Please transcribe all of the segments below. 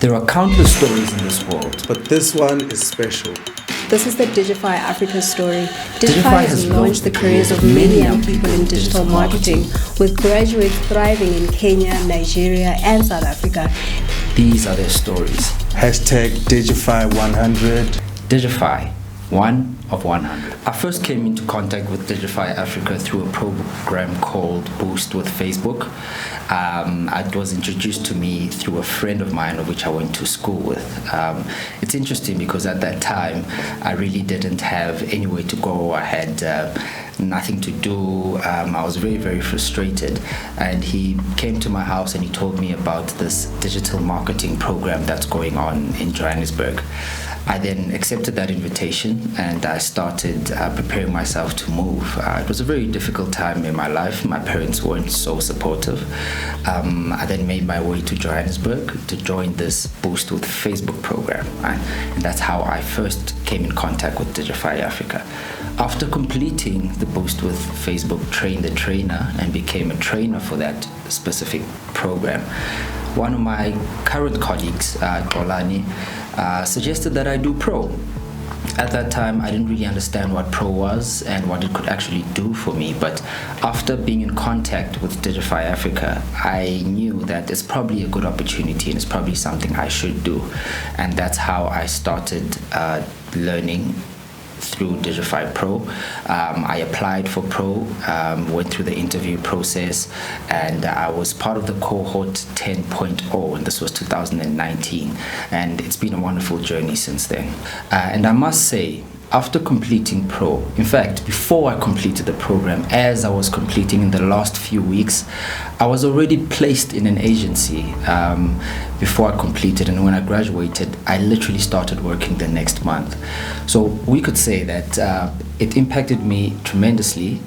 There are countless stories in this world, but this one is special. This is the Digify Africa story. Digify has launched the careers of many young people in digital marketing, with graduates thriving in Kenya, Nigeria, and South Africa. These are their stories. Hashtag Digify 100. Digify, 1 of 100. I first came into contact with Digify Africa through a program called Boost with Facebook. It was introduced to me through a friend of mine, which I went to school with. It's interesting because at that time, I really didn't have anywhere to go. I had nothing to do. I was very, very frustrated. And he came to my house and he told me about this digital marketing program that's going on in Johannesburg. I then accepted that invitation and I started preparing myself to move. It was a very difficult time in my life. My parents weren't so supportive. I then made my way to Johannesburg to join this Boost with Facebook program. And that's how I first came in contact with Digify Africa. After completing the Boost with Facebook Train the Trainer and became a trainer for that specific program, one of my current colleagues, Golani, suggested that I do Pro. At that time, I didn't really understand what Pro was and what it could actually do for me. But after being in contact with Digify Africa, I knew that it's probably a good opportunity and it's probably something I should do. And that's how I started learning through Digify Pro. I applied for Pro, went through the interview process, and I was part of the cohort 10.0, and this was 2019. And it's been a wonderful journey since then. And I must say, after completing Pro, in fact, before I completed the program, as I was completing in the last few weeks, I was already placed in an agency before I completed, and when I graduated, I literally started working the next month. So we could say that it impacted me tremendously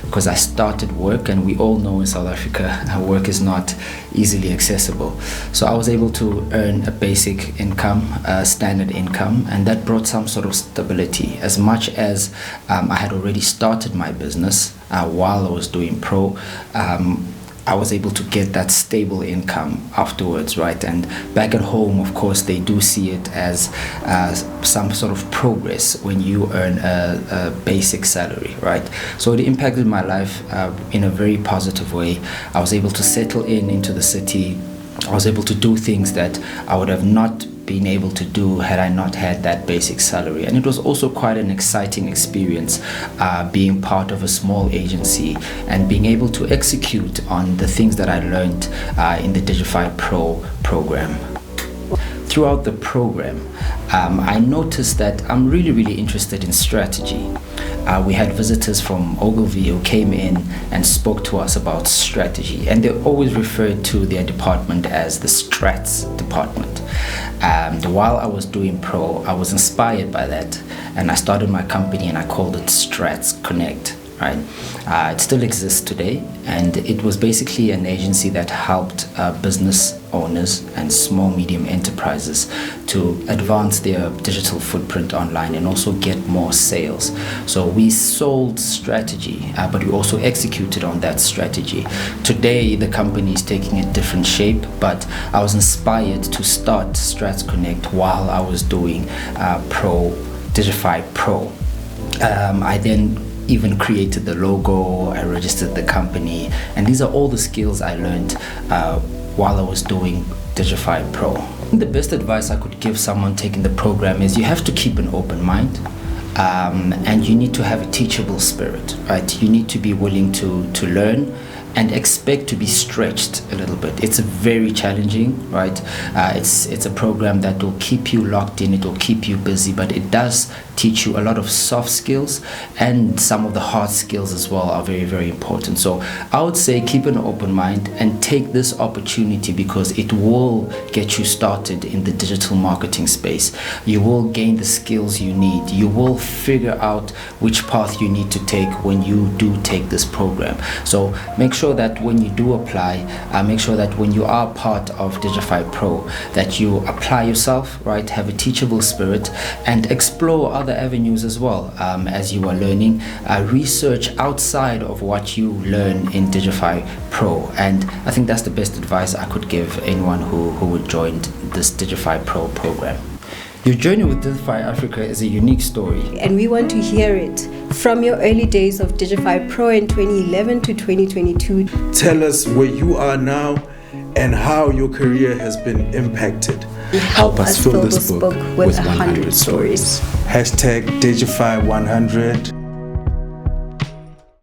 because I started work, and we all know in South Africa work is not easily accessible. So I was able to earn a basic income, standard income, and that brought some sort of stability. As much as I had already started my business while I was doing Pro, I was able to get that stable income afterwards, right? And back at home, of course, they do see it as some sort of progress when you earn a basic salary, right? So it impacted my life in a very positive way. I was able to settle into the city. I was able to do things that I would have not been able to do had I not had that basic salary. And it was also quite an exciting experience being part of a small agency and being able to execute on the things that I learned in the Digify Pro program. Throughout the program, I noticed that I'm really, really interested in strategy. We had visitors from Ogilvy who came in and spoke to us about strategy, and they always referred to their department as the Strats department. While I was doing Pro, I was inspired by that, and I started my company and I called it Strats Connect. Right? It still exists today, and it was basically an agency that helped business owners and small medium enterprises to advance their digital footprint online and also get more sales. So we sold strategy, but we also executed on that strategy. Today the company is taking a different shape, but I was inspired to start Strats Connect while I was doing Digify Pro. I then even created the logo, I registered the company, and these are all the skills I learned while I was doing Digify Pro. The best advice I could give someone taking the program is you have to keep an open mind, and you need to have a teachable spirit, right? You need to be willing to learn and expect to be stretched a little bit. It's very challenging, right? It's a program that will keep you locked in, it will keep you busy, but it does teach you a lot of soft skills, and some of the hard skills as well are very, very important. So I would say keep an open mind and take this opportunity because it will get you started in the digital marketing space. You will gain the skills you need. You will figure out which path you need to take when you do take this program. So make sure that when you do apply, make sure that when you are part of Digify Pro, that you apply yourself, right? Have a teachable spirit and explore other other avenues as well as you are learning. Research outside of what you learn in Digify Pro, and I think that's the best advice I could give anyone who would join this Digify Pro program. Your journey with Digify Africa is a unique story, and we want to hear it from your early days of Digify Pro in 2011 to 2022. Tell us where you are now and how your career has been impacted. Help us fill this book with 100 stories. #Digify 100.